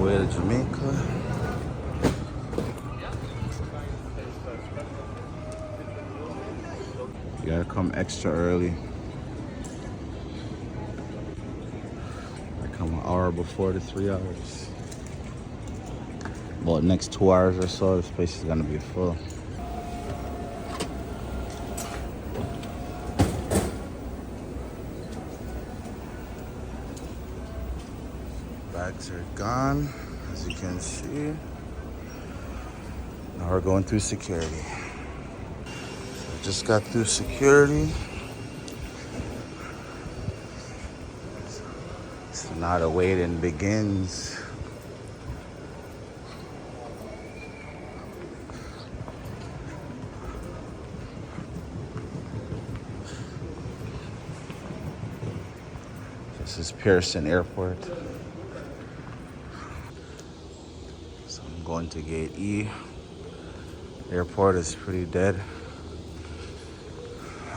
way to Jamaica. You gotta come extra early. I come an hour before the 3 hours. About next 2 hours or so, this place is gonna be full. Bags are gone, as you can see. Now we're going through security. So just got through security. So now the waiting begins. This is Pearson Airport. So I'm going to gate E. Airport is pretty dead.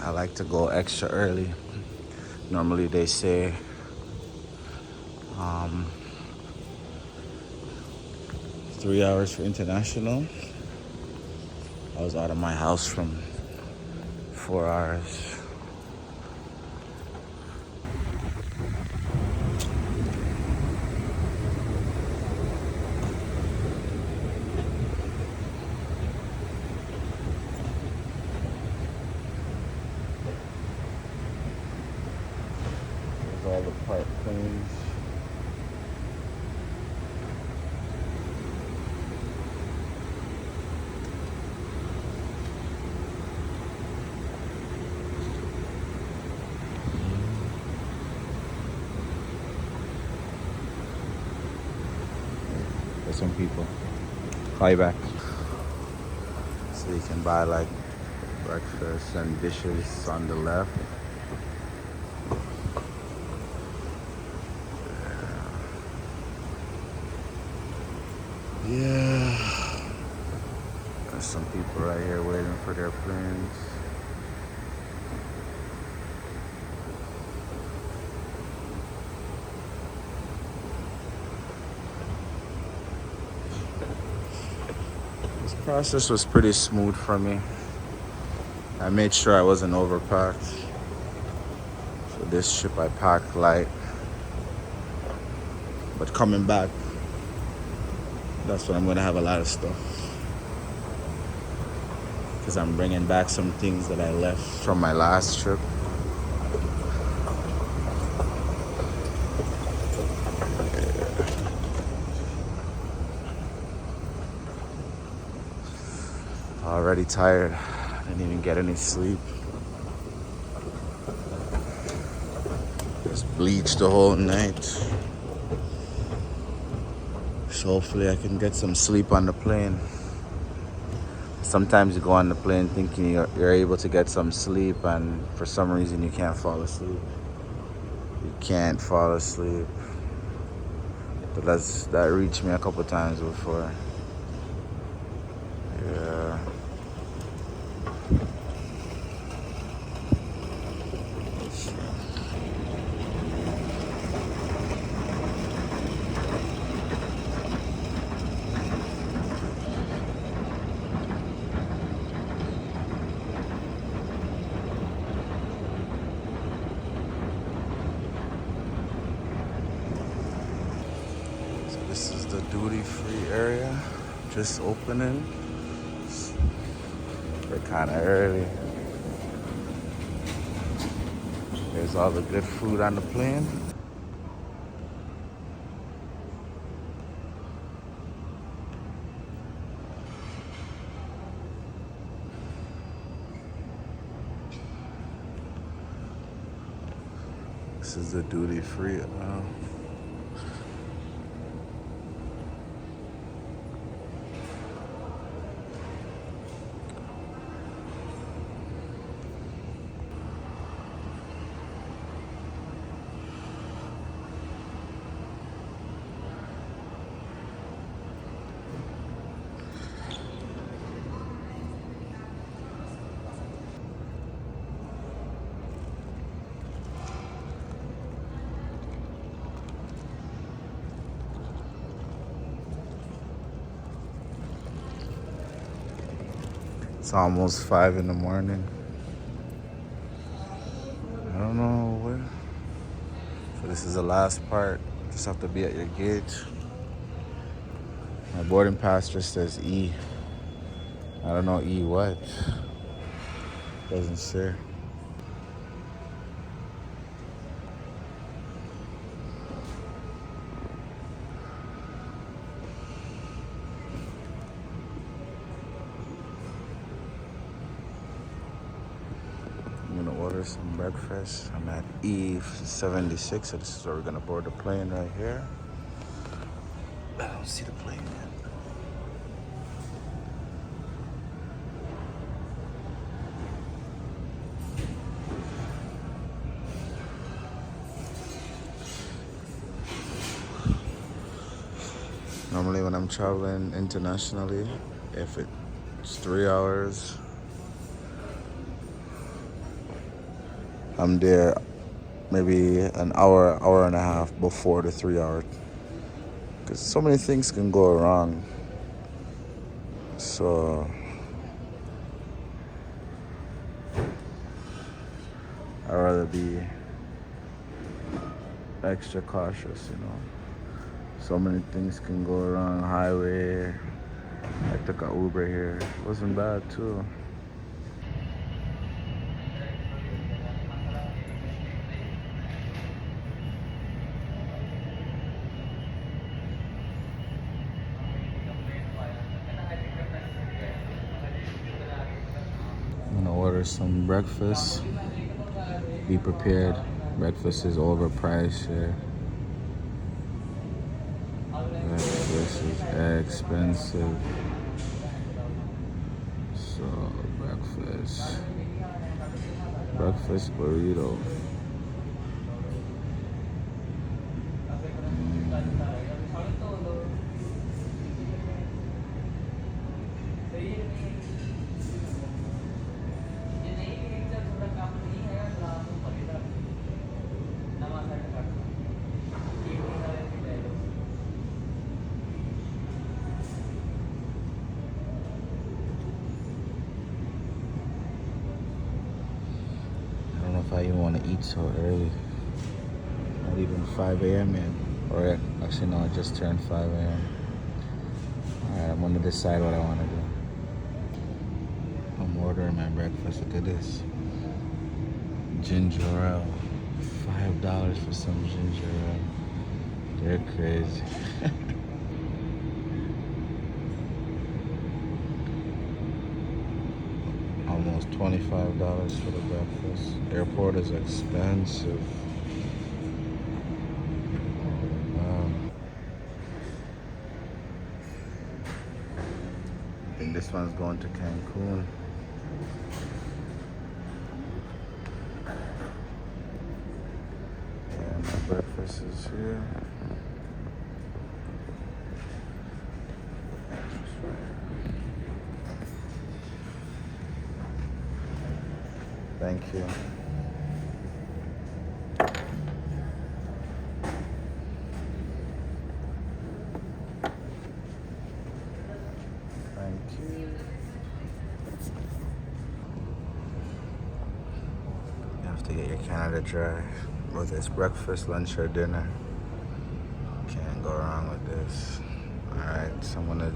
I like to go extra early. Normally they say 3 hours for international. I was out of my house from 4 hours. There's all the parked planes. There's some people. Call you back. So you can buy like breakfast and dishes on the left. Yeah. There's some people right here waiting for their planes. This process was pretty smooth for me. I made sure I wasn't overpacked. So this trip I packed light. But coming back, that's when I'm gonna have a lot of stuff. Because I'm bringing back some things that I left from my last trip. Already tired. Didn't even get any sleep. Just bleached the whole night. So hopefully I can get some sleep on the plane. Sometimes you go on the plane thinking you're able to get some sleep, and for some reason you can't fall asleep. You can't fall asleep. But that reached me a couple times before. Yeah. This is the duty-free area, just opening. We're kind of early. There's all the good food on the plane. This is the duty-free. It's almost 5 in the morning. I don't know where. So this is the last part. Just have to be at your gate. My boarding pass just says E. I don't know E what. Doesn't say. I'm gonna order some breakfast. I'm at E76, so this is where we're gonna board the plane right here. I don't see the plane yet. Normally when I'm traveling internationally, if it's 3 hours, I'm there maybe an hour, hour and a half before the 3 hour. Because so many things can go wrong. So I'd rather be extra cautious, you know. So many things can go wrong. Highway. I took an Uber here. It wasn't bad too. I'm gonna order some breakfast. Be prepared. Breakfast is overpriced here. Breakfast is expensive. So breakfast burrito. If I even want to eat so early. Not even 5 a.m. yet. Or actually no, it just turned 5 a.m. Alright, I'm gonna decide what I want to do. I'm ordering my breakfast. Look at this. Ginger ale. $5 for some ginger ale. They're crazy. Almost $25 for the breakfast. Airport is expensive. I think this one's going to Cancun. And my breakfast is here. Thank you. Thank you. You have to get your Canada Dry, whether it's breakfast, lunch, or dinner. Can't go wrong with this. Alright, so I'm gonna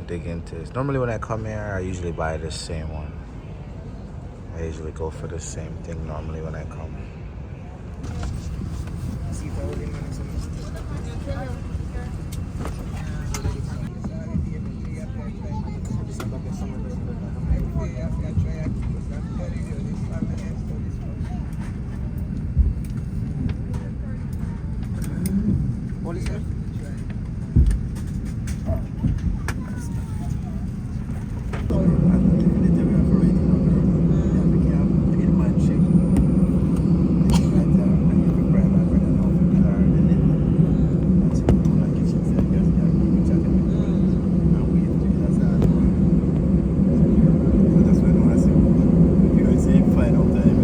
dig into this. Normally when I come here, I usually buy the same one. I usually go for the same thing normally when I come. Final day.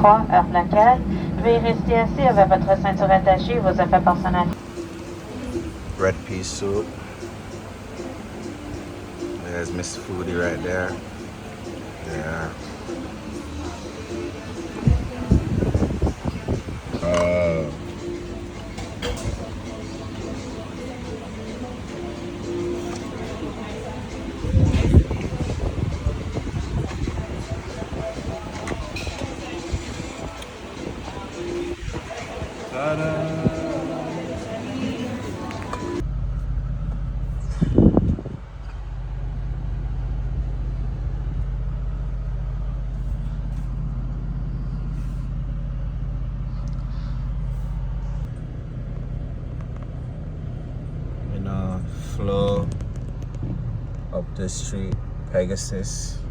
3, heure locale. Veuillez rester assis avec votre ceinture attachée et vos affaires personnelles. Red pea soup. There's Miss Foodie right there. Yeah. Ta-da! Flow up the street, Pegasus.